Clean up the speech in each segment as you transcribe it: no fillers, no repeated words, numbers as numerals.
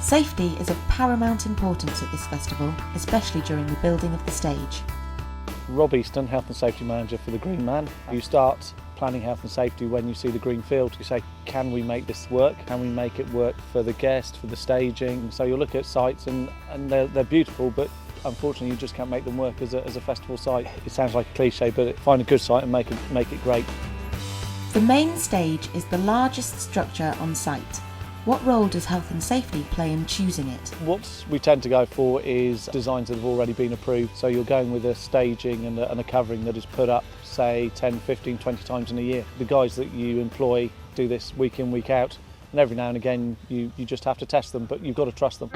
Safety is of paramount importance at this festival, especially during the building of the stage. Rob Easton, Health and Safety Manager for the Green Man. You start planning health and safety when you see the green field. You say, can we make this work? Can we make it work for the guest, for the staging? So you look at sites and they're beautiful, but unfortunately you just can't make them work as a festival site. It sounds like a cliche, but find a good site and make it great. The main stage is the largest structure on site. What role does health and safety play in choosing it? What we tend to go for is designs that have already been approved. So you're going with a staging and a covering that is put up, say, 10, 15, 20 times in a year. The guys that you employ do this week in, week out, and every now and again you just have to test them, but you've got to trust them.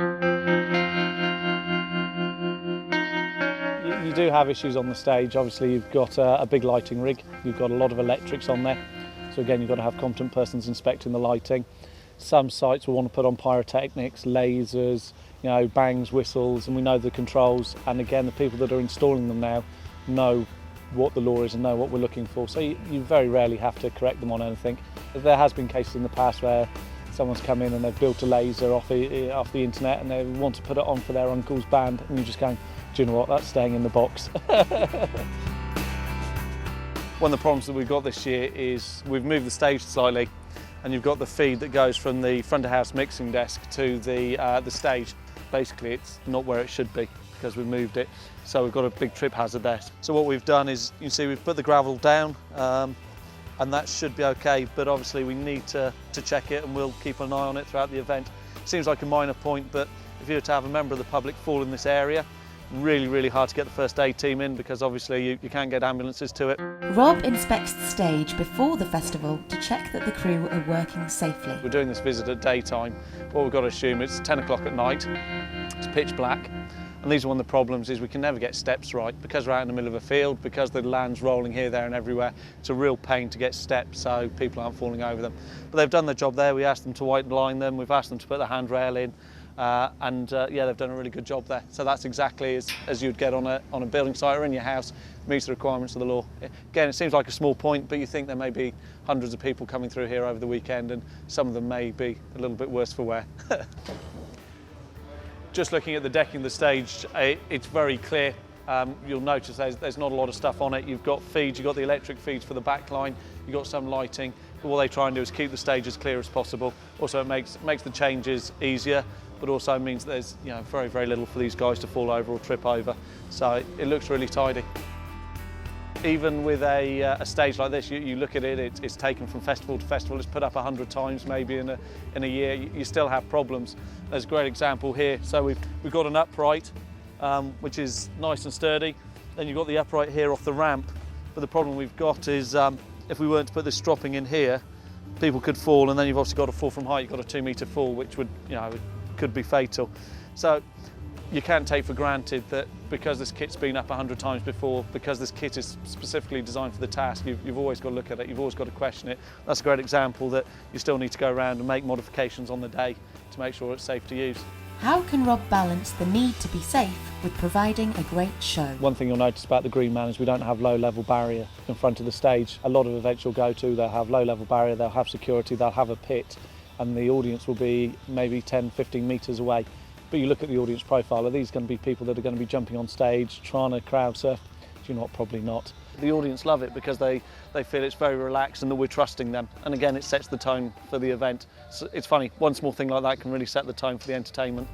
You do have issues on the stage. Obviously you've got a big lighting rig, you've got a lot of electrics on there, so again you've got to have competent persons inspecting the lighting. Some sites will want to put on pyrotechnics, lasers, bangs, whistles, and we know the controls. And again, the people that are installing them now know what the law is and know what we're looking for. So you very rarely have to correct them on anything. There has been cases in the past where someone's come in and they've built a laser off the internet and they want to put it on for their uncle's band, and you're just going, do you know what, that's staying in the box. One of the problems that we've got this year is we've moved the stage slightly, and you've got the feed that goes from the front of house mixing desk to the stage. Basically it's not where it should be because we've moved it, so we've got a big trip hazard there. So what we've done is, you can see we've put the gravel down and that should be okay, but obviously we need to check it, and we'll keep an eye on it throughout the event. Seems like a minor point, but if you were to have a member of the public fall in this area, really hard to get the first aid team in because obviously you can't get ambulances to it. Rob inspects the stage before the festival to check that the crew are working safely. We're doing this visit at daytime. What we've got to assume it's 10 o'clock at night, it's pitch black, and these are one of the problems is we can never get steps right because we're out in the middle of a field, because the land's rolling here, there and everywhere. It's a real pain to get steps so people aren't falling over them. But they've done their job there. We asked them to white line them, we've asked them to put the handrail in, yeah, they've done a really good job there. So that's exactly as you'd get on a building site or in your house, meets the requirements of the law. Again, it seems like a small point, but you think there may be hundreds of people coming through here over the weekend, and some of them may be a little bit worse for wear. Just looking at the decking of the stage, it's very clear. You'll notice there's not a lot of stuff on it. You've got feeds, you've got the electric feeds for the back line, you've got some lighting, but what they try and do is keep the stage as clear as possible. Also, it makes the changes easier, but also means there's very little for these guys to fall over or trip over. So it looks really tidy. Even with a stage like this, you look at it, it's taken from festival to festival, it's put up 100 times maybe in a year, you still have problems. There's a great example here. So we've got an upright, which is nice and sturdy. Then you've got the upright here off the ramp, but the problem we've got is if we weren't to put this stropping in here, people could fall, and then you've obviously got a fall from height, you've got a 2-metre fall, which would, could be fatal. So you can't take for granted that because this kit's been up 100 times before, because this kit is specifically designed for the task, you've always got to look at it, you've always got to question it. That's a great example that you still need to go around and make modifications on the day to make sure it's safe to use. How can Rob balance the need to be safe with providing a great show? One thing you'll notice about the Green Man is we don't have low-level barrier in front of the stage. A lot of events you'll go to, they'll have low-level barrier, they'll have security, they'll have a pit, and the audience will be maybe 10, 15 metres away. But you look at the audience profile, are these going to be people that are going to be jumping on stage, trying to crowd surf? Do you know what? Probably not. The audience love it because they feel it's very relaxed and that we're trusting them. And again, it sets the tone for the event. So it's funny, one small thing like that can really set the tone for the entertainment.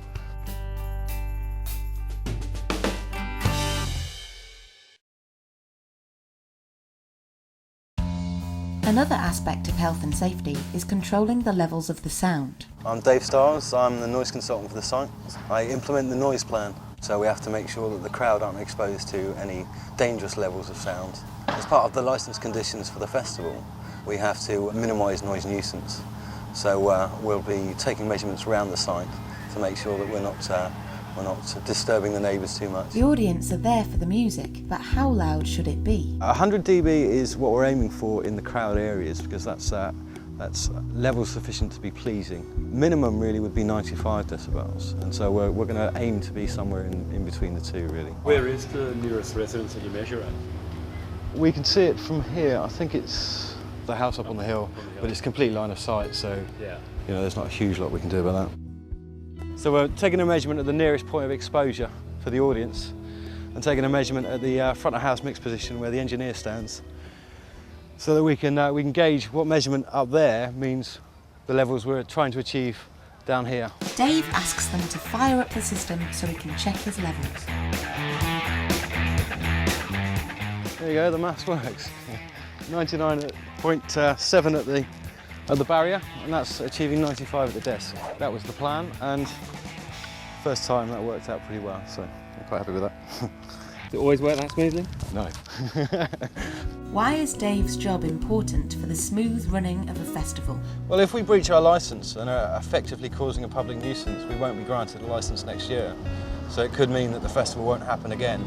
Another aspect of health and safety is controlling the levels of the sound. I'm Dave Stiles, I'm the noise consultant for the site. I implement the noise plan, so we have to make sure that the crowd aren't exposed to any dangerous levels of sound. As part of the licence conditions for the festival, we have to minimise noise nuisance. So we'll be taking measurements around the site to make sure that we're not disturbing the neighbours too much. The audience are there for the music, but how loud should it be? 100 dB is what we're aiming for in the crowd areas because that's level sufficient to be pleasing. Minimum really would be 95 decibels, and so we're going to aim to be somewhere in between the two really. Where is the nearest residence that you measure at? We can see it from here. I think it's the house up on the hill, but it's complete line of sight, so yeah. There's not a huge lot we can do about that. So we're taking a measurement at the nearest point of exposure for the audience and taking a measurement at the front of house mix position where the engineer stands, so that we can gauge what measurement up there means the levels we're trying to achieve down here. Dave asks them to fire up the system so he can check his levels. There you go, the maths works. 99.7 at the barrier, and that's achieving 95 at the desk. That was the plan, and first time that worked out pretty well, so I'm quite happy with that. Does it always work that smoothly? No. Why is Dave's job important for the smooth running of a festival? Well, if we breach our licence and are effectively causing a public nuisance, we won't be granted a licence next year. So it could mean that the festival won't happen again.